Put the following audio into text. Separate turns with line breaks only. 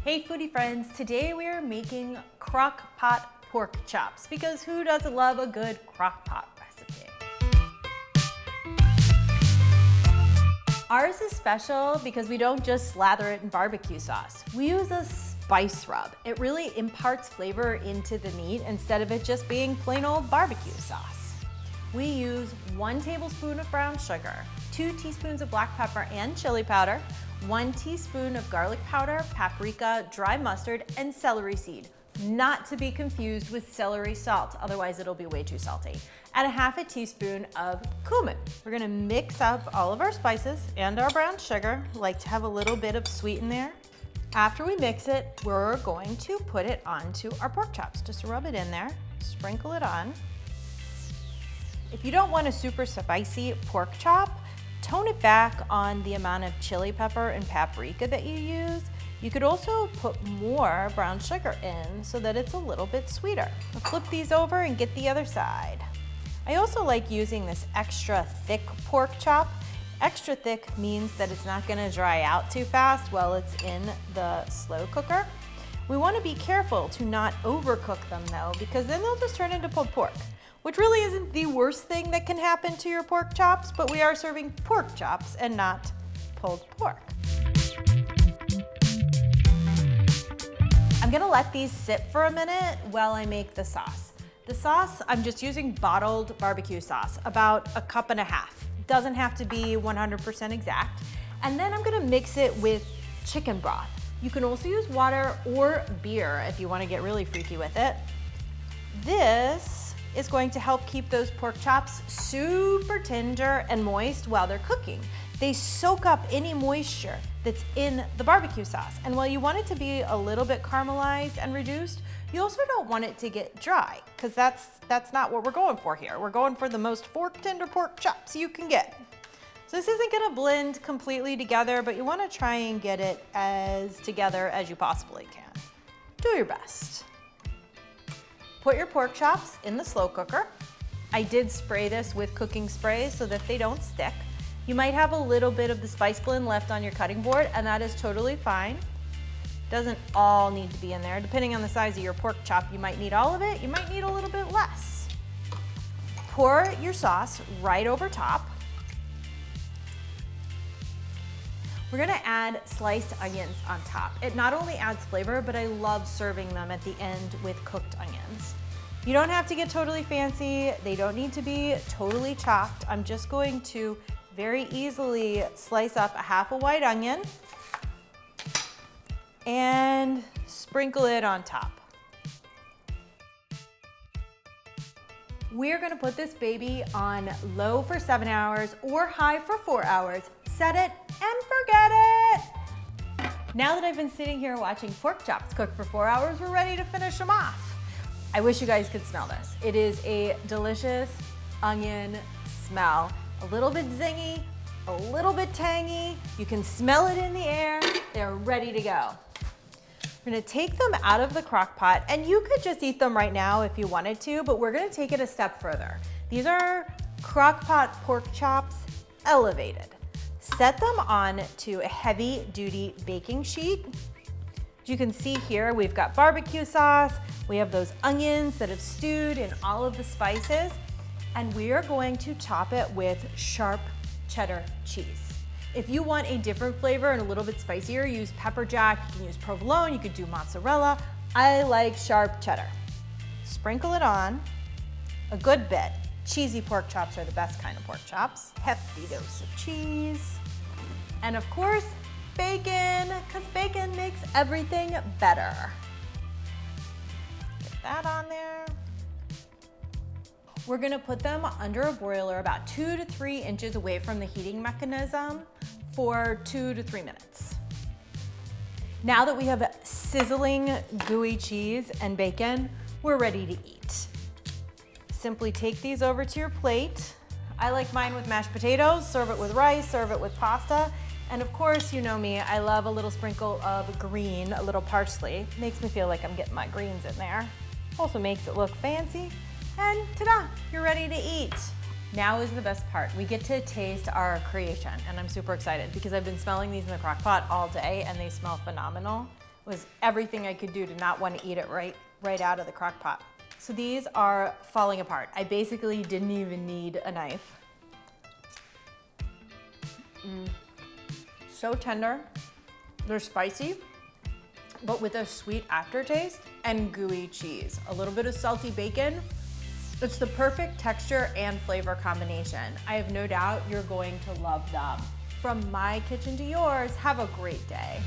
Hey foodie friends, today we are making crock pot pork chops because who doesn't love a good crock pot recipe? Ours is special because we don't just slather it in barbecue sauce. We use a spice rub. It really imparts flavor into the meat instead of it just being plain old barbecue sauce. We use 1 tablespoon of brown sugar, 2 teaspoons of black pepper and chili powder, 1 teaspoon of garlic powder, paprika, dry mustard, and celery seed. Not to be confused with celery salt, otherwise it'll be way too salty. And 1/2 teaspoon of cumin. We're gonna mix up all of our spices and our brown sugar. We like to have a little bit of sweet in there. After we mix it, we're going to put it onto our pork chops. Just rub it in there, sprinkle it on. If you don't want a super spicy pork chop, tone it back on the amount of chili pepper and paprika that you use. You could also put more brown sugar in so that it's a little bit sweeter. We'll flip these over and get the other side. I also like using this extra thick pork chop. Extra thick means that it's not gonna dry out too fast while it's in the slow cooker. We wanna be careful to not overcook them though, because then they'll just turn into pulled pork, which really isn't the worst thing that can happen to your pork chops, but we are serving pork chops and not pulled pork. I'm gonna let these sit for a minute while I make the sauce. The sauce, I'm just using bottled barbecue sauce, about 1.5 cups. Doesn't have to be 100% exact. And then I'm gonna mix it with chicken broth. You can also use water or beer if you wanna get really freaky with it. This is going to help keep those pork chops super tender and moist while they're cooking. They soak up any moisture that's in the barbecue sauce. And while you want it to be a little bit caramelized and reduced, you also don't want it to get dry, because that's not what we're going for here. We're going for the most tender pork chops you can get. So this isn't gonna blend completely together, but you wanna try and get it as together as you possibly can. Do your best. Put your pork chops in the slow cooker. I did spray this with cooking spray so that they don't stick. You might have a little bit of the spice blend left on your cutting board, and that is totally fine. Doesn't all need to be in there. Depending on the size of your pork chop, you might need all of it, you might need a little bit less. Pour your sauce right over top. We're gonna add sliced onions on top. It not only adds flavor, but I love serving them at the end with cooked onions. You don't have to get totally fancy. They don't need to be totally chopped. I'm just going to very easily slice up 1/2 white onion and sprinkle it on top. We're gonna put this baby on low for 7 hours or high for 4 hours. Set it and forget it. Now that I've been sitting here watching pork chops cook for 4 hours, we're ready to finish them off. I wish you guys could smell this. It is a delicious onion smell. A little bit zingy, a little bit tangy. You can smell it in the air. They're ready to go. We're gonna take them out of the crock pot, and you could just eat them right now if you wanted to, but we're gonna take it a step further. These are crock pot pork chops elevated. Set them on to a heavy duty baking sheet. As you can see here, we've got barbecue sauce, we have those onions that have stewed in all of the spices, and we are going to top it with sharp cheddar cheese. If you want a different flavor and a little bit spicier, use pepper jack, you can use provolone, you could do mozzarella. I like sharp cheddar. Sprinkle it on a good bit. Cheesy pork chops are the best kind of pork chops. Hefty dose of cheese. And of course, bacon, because bacon makes everything better. Get that on there. We're gonna put them under a broiler about 2 to 3 inches away from the heating mechanism for 2 to 3 minutes. Now that we have sizzling, gooey cheese and bacon, we're ready to eat. Simply take these over to your plate. I like mine with mashed potatoes, serve it with rice, serve it with pasta. And of course, you know me, I love a little sprinkle of green, a little parsley. Makes me feel like I'm getting my greens in there. Also makes it look fancy. And ta-da, you're ready to eat. Now is the best part. We get to taste our creation, and I'm super excited because I've been smelling these in the crock pot all day and they smell phenomenal. was everything I could do to not want to eat it right out of the crock pot. So these are falling apart. I basically didn't even need a knife. So tender. They're spicy, but with a sweet aftertaste and gooey cheese. A little bit of salty bacon. It's the perfect texture and flavor combination. I have no doubt you're going to love them. From my kitchen to yours, have a great day.